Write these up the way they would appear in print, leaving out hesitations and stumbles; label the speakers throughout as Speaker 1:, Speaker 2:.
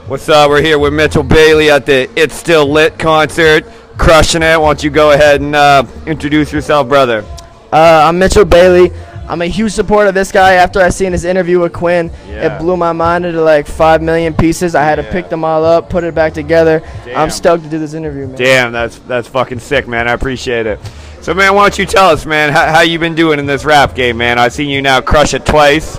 Speaker 1: What's up? We're here with Mitchel Bailey at the It's Still Lit concert. Crushing it. Why don't you go ahead and introduce yourself, brother?
Speaker 2: I'm Mitchel Bailey. I'm a huge supporter of this guy. After I seen his interview with Quinn, it blew my mind into like 5 million pieces. I had to pick them all up, put it back together. Damn. I'm stoked to do this interview, man.
Speaker 1: Damn, that's fucking sick, man. I appreciate it. So, man, why don't you tell us, man, how you been doing in this rap game, man? I've seen you now crush it twice,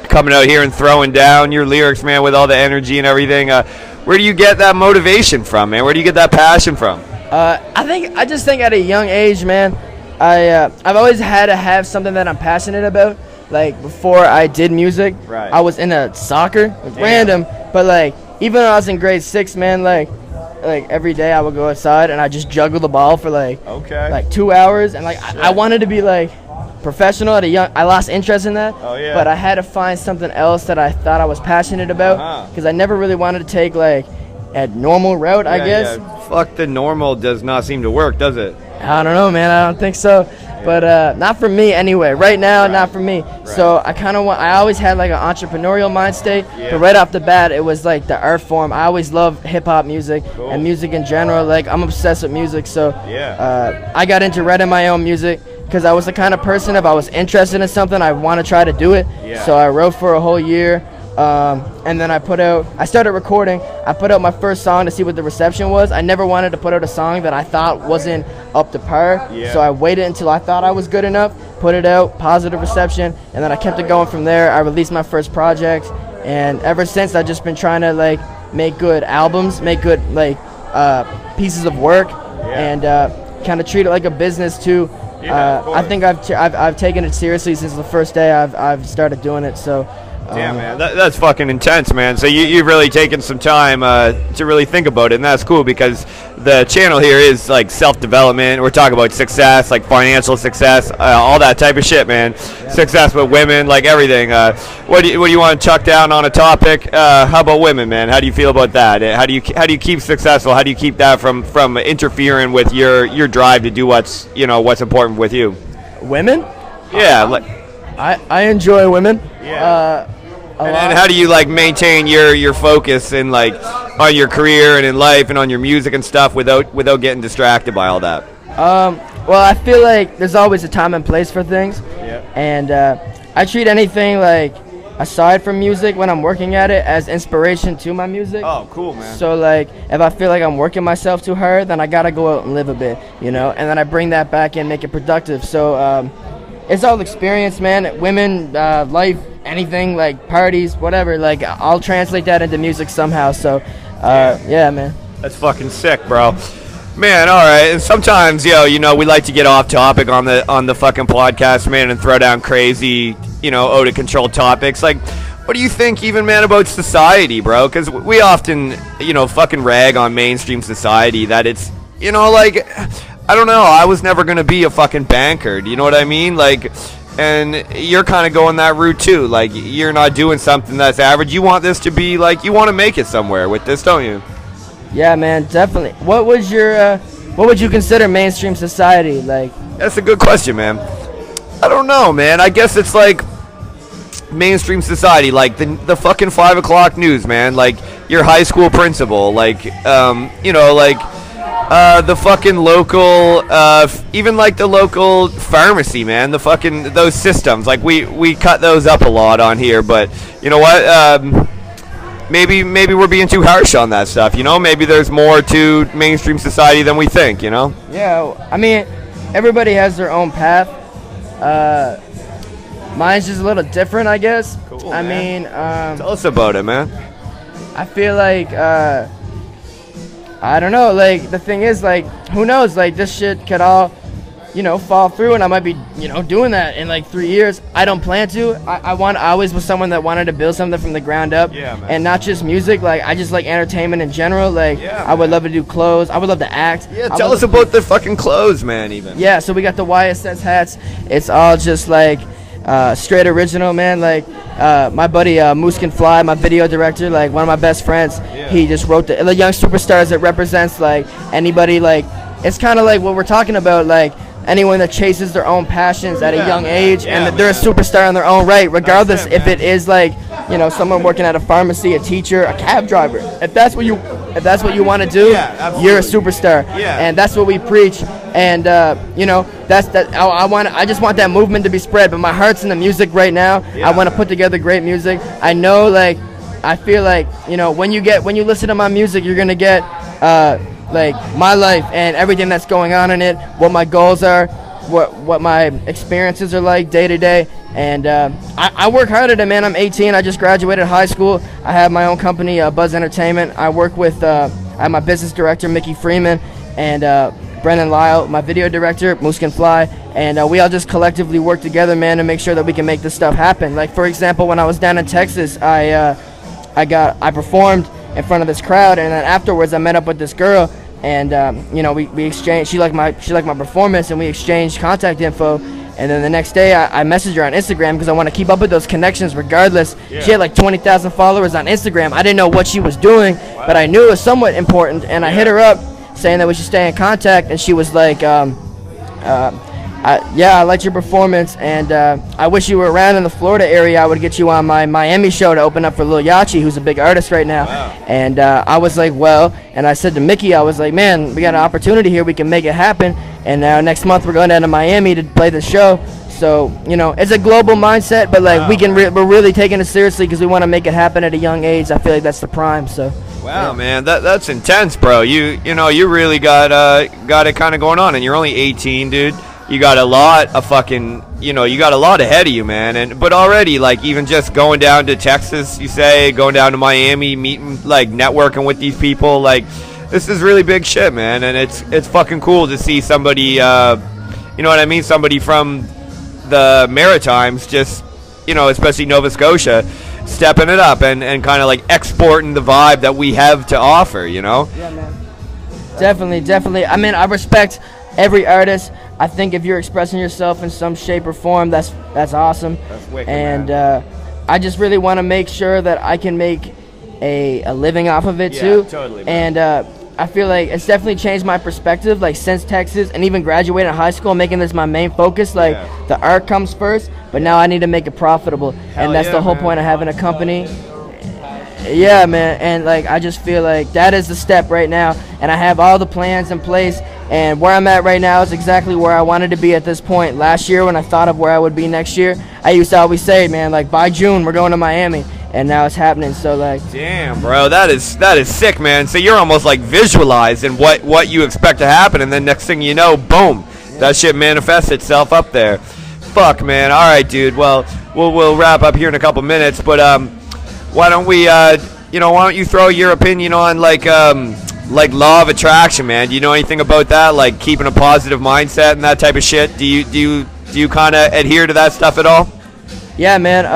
Speaker 1: coming out here and throwing down your lyrics, man, with all the energy and everything. Where do you get that motivation from, man? Where do you get that passion from?
Speaker 2: I just think at a young age, man, I've always had to have something that I'm passionate about. Like, before I did music, I was into soccer, random, but like, even when I was in grade 6, man, like every day I would go outside and I just juggle the ball for like 2 hours, and like I wanted to be like professional at a young. I lost interest in that, but I had to find something else that I thought I was passionate about, because I never really wanted to take like a normal route, I guess.
Speaker 1: Fuck, the normal does not seem to work, does it?
Speaker 2: I don't know, man. I don't think so. But not for me anyway. Right now, not for me. So I always had like an entrepreneurial mind state. But right off the bat, it was like the art form. I always loved hip hop music and music in general. Like, I'm obsessed with music. So I got into writing my own music because I was the kind of person, if I was interested in something, I want to try to do it. So I wrote for a whole year. And then I started recording. I put out my first song to see what the reception was. I never wanted to put out a song that I thought wasn't up to par. So I waited until I thought I was good enough, put it out, positive reception, and then I kept it going from there. I released my first project, and ever since I've just been trying to like make good albums, make good like pieces of work, and kind of treat it like a business too. I think I've taken it seriously since the first day I've started doing it. So.
Speaker 1: Yeah, man, that's fucking intense, man. So you've really taken some time to really think about it, and that's cool, because the channel here is like self-development. We're talking about success, like financial success, all that type of shit, man. Success with women, like everything. What do you want to chuck down on a topic? How about women, man? How do you feel about that? How do you keep successful? How do you keep that from interfering with your drive to do what's important with you?
Speaker 2: Women?
Speaker 1: Yeah,
Speaker 2: I enjoy women.
Speaker 1: Yeah. And how do you like maintain your focus in like on your career and in life and on your music and stuff without getting distracted by all that?
Speaker 2: Well, I feel like there's always a time and place for things. And I treat anything like aside from music when I'm working at it as inspiration to my music.
Speaker 1: Oh, cool, man.
Speaker 2: So like, if I feel like I'm working myself too hard, then I gotta go out and live a bit, and then I bring that back and make it productive. So it's all experience, man. Women, life, anything, like parties, whatever. Like, I'll translate that into music somehow. So, yeah, man. That's
Speaker 1: fucking sick, bro. Man, all right. And sometimes, we like to get off topic on the fucking podcast, man, and throw down crazy, out of control topics. Like, what do you think, even, man, about society, bro? Because we often, fucking rag on mainstream society that it's, like, I don't know. I was never going to be a fucking banker. Do you know what I mean? Like, and you're kind of going that route too. Like, you're not doing something that's average. You want this to be like, you want to make it somewhere with this, don't you?
Speaker 2: Yeah, man, definitely. What would you consider mainstream society? Like,
Speaker 1: that's a good question, man. I don't know, man. I guess it's like mainstream society, like the fucking 5 o'clock news, man. Like your high school principal, like the fucking local, even like the local pharmacy, man. The fucking those systems, like we cut those up a lot on here, but you know what? Maybe we're being too harsh on that stuff. Maybe there's more to mainstream society than we think.
Speaker 2: Yeah, I mean, everybody has their own path. Mine's just a little different, I guess.
Speaker 1: Cool,
Speaker 2: I
Speaker 1: man.
Speaker 2: mean,
Speaker 1: tell us about it, man.
Speaker 2: I feel like I don't know, like, the thing is, like, who knows, like, this shit could all, fall through, and I might be, doing that in, like, 3 years. I don't plan to. I always was someone that wanted to build something from the ground up, and not just music. Like, I just like entertainment in general. Like, I would love to do clothes. I would love to act.
Speaker 1: Yeah, tell us about the fucking clothes, man, even.
Speaker 2: Yeah, so we got the YSS hats. It's all just, like, straight original, man. Like, my buddy Moose Can Fly, my video director, like one of my best friends, he just wrote the young superstars. It represents like anybody, like it's kind of like what we're talking about, like anyone that chases their own passions at a young age, and they're a superstar in their own right, regardless if it is like you know, someone working at a pharmacy, a teacher, a cab driver. If that's what you want to do, you're a superstar.
Speaker 1: Yeah.
Speaker 2: And that's what we preach. And you know, I just want that movement to be spread. But my heart's in the music right now.
Speaker 1: Yeah.
Speaker 2: I want to put together great music. I know, like, I feel like, you know, when you listen to my music, you're gonna get like my life and everything that's going on in it, what my goals are, what my experiences are like day to day. And I work hard at it, man. I'm 18. I just graduated high school. I have my own company, Buzz Entertainment. I work with I have my business director, Mickey Freeman, and Brendan Lyle, my video director, Moose Can Fly. And we all just collectively work together, man, to make sure that we can make this stuff happen. Like, for example, when I was down in Texas, I performed in front of this crowd, and then afterwards I met up with this girl, and you know, we exchanged. She liked my performance, and we exchanged contact info. And then the next day I messaged her on Instagram because I want to keep up with those connections regardless. Yeah. She had like 20,000 followers on Instagram. I didn't know what she was doing, but I knew it was somewhat important, and I hit her up saying that we should stay in contact, and she was like, yeah, I liked your performance, and I wish you were around in the Florida area. I would get you on my Miami show to open up for Lil Yachty, who's a big artist right now. Wow. And I was like, well, and I said to Mickey, I was like, man, we got an opportunity here. We can make it happen. And next month we're going down to Miami to play the show. So, you know, it's a global mindset, but like we're really taking it seriously because we want to make it happen at a young age. I feel like that's the prime. So.
Speaker 1: Wow, yeah. Man, that's intense, bro. You know, you really got it kind of going on, and you're only 18, dude. You got a lot of fucking, you know, you got a lot ahead of you, man. But already, like, even just going down to Texas, you say, going down to Miami, meeting, like, networking with these people, like, this is really big shit, man. And it's fucking cool to see somebody, you know what I mean? Somebody from the Maritimes, just, you know, especially Nova Scotia, stepping it up and kind of like exporting the vibe that we have to offer, you know?
Speaker 2: Yeah, man. Definitely. I mean, I respect every artist. I think if you're expressing yourself in some shape or form, that's awesome.
Speaker 1: That's wicked,
Speaker 2: and
Speaker 1: man.
Speaker 2: I just really want to make sure that I can make a living off of it too.
Speaker 1: Totally, man.
Speaker 2: And I feel like it's definitely changed my perspective, like since Texas and even graduating high school, making this my main focus. Like the art comes first, but now I need to make it profitable. And that's the whole point of having a company. Yeah, man. And like I just feel like that is the step right now, and I have all the plans in place. And where I'm at right now is exactly where I wanted to be at this point. Last year, when I thought of where I would be next year, I used to always say, man, like by June we're going to Miami. And now it's happening, so like.
Speaker 1: Damn, bro, that is sick, man. So you're almost like visualizing what you expect to happen, and then next thing you know, boom, that shit manifests itself up there. Fuck, man. All right, dude. Well, we'll wrap up here in a couple minutes, but why don't we, why don't you throw your opinion on like law of attraction, man? Do you know anything about that? Like keeping a positive mindset and that type of shit. Do you kind of adhere to that stuff at all?
Speaker 2: Yeah, man.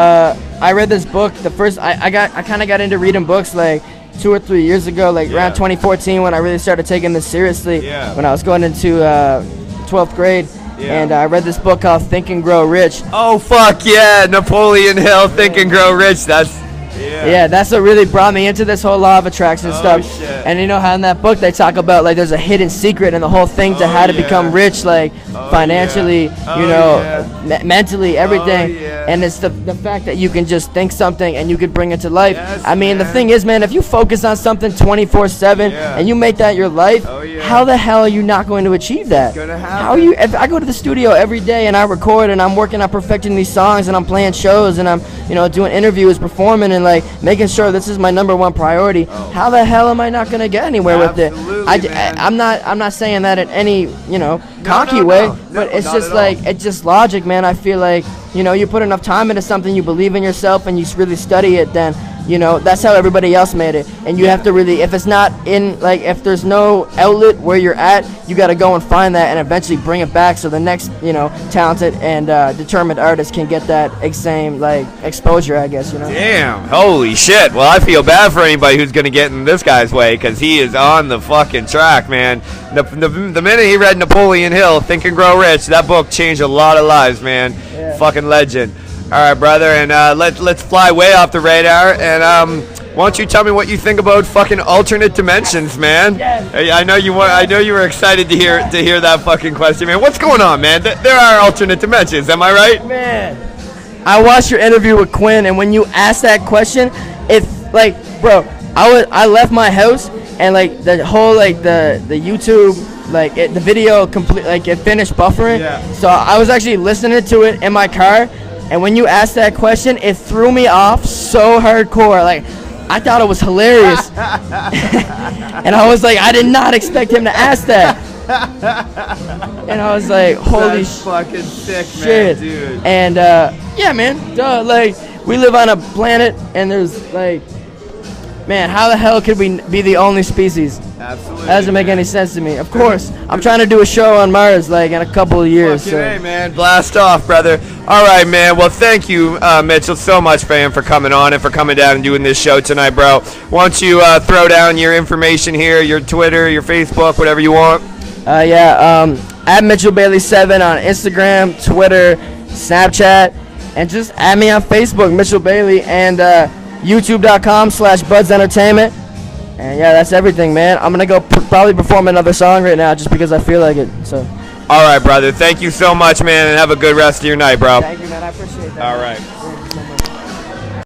Speaker 2: I read this book. I kind of got into reading books like 2 or 3 years ago, like around 2014 when I really started taking this seriously. Yeah. When I was going into 12th grade. Yeah. And I read this book called Think and Grow Rich.
Speaker 1: Oh, fuck yeah. Napoleon Hill, Think and Grow Rich.
Speaker 2: That's what really brought me into this whole law of attraction stuff. Shit. And you know how in that book they talk about like there's a hidden secret in the whole thing to how to become rich, like financially, mentally, everything. And it's the fact that you can just think something and you could bring it to life. Yes, I mean, the thing is, man, if you focus on something 24/7 and you make that your life, how the hell are you not going to achieve that? How are you? If I go to the studio every day and I record and I'm working on perfecting these songs and I'm playing shows and I'm doing interviews, performing, and like making sure this is my #1 priority. How the hell am I not going to get anywhere with it? I'm not saying that in any cocky way, but it's just like it's just logic, man. I feel like you put enough time into something, you believe in yourself, and you really study it, then that's how everybody else made it. And you have to really, if it's not in, like, if there's no outlet where you're at, you got to go and find that and eventually bring it back so the next talented and determined artist can get that same like exposure, I guess.
Speaker 1: Damn, holy shit. Well, I feel bad for anybody who's gonna get in this guy's way, because he is on the fucking track, man. The minute he read Napoleon Hill, Think and Grow Rich, that book changed a lot of lives, man. Fucking legend. All right, brother, and let's fly way off the radar. And why don't you tell me what you think about fucking alternate dimensions, man? I know you were excited to hear that fucking question, man. What's going on, man? There are alternate dimensions, am I right?
Speaker 2: Man, I watched your interview with Quinn, and when you asked that question, it's like, bro, I left my house, and like the whole like the YouTube like the video complete like it finished buffering.
Speaker 1: Yeah.
Speaker 2: So I was actually listening to it in my car, and when you asked that question, it threw me off so hardcore. Like I thought it was hilarious, and I was like, I did not expect him to ask that. And I was like, holy
Speaker 1: fucking sick,
Speaker 2: shit,
Speaker 1: man, dude.
Speaker 2: And yeah, man, duh, like we live on a planet, and there's like, man, how the hell could we be the only species?
Speaker 1: Absolutely.
Speaker 2: That doesn't make any sense to me. Of course, I'm trying to do a show on Mars like in a couple of years.
Speaker 1: Fucking A, man. Blast off, brother. All right, man. Well, thank you, Mitchell, so much, fam, for coming on and for coming down and doing this show tonight, bro. Why don't you throw down your information here, your Twitter, your Facebook, whatever you want.
Speaker 2: At Mitchel Bailey 7 on Instagram, Twitter, Snapchat, and just add me on Facebook, Mitchel Bailey, and YouTube.com/Buds Entertainment. And yeah, that's everything, man. I'm gonna go probably perform another song right now just because I feel like it. So.
Speaker 1: All right, brother. Thank you so much, man, and have a good rest of your night, bro.
Speaker 2: Thank you, man. I appreciate that.
Speaker 1: All right.
Speaker 2: Thank you so much.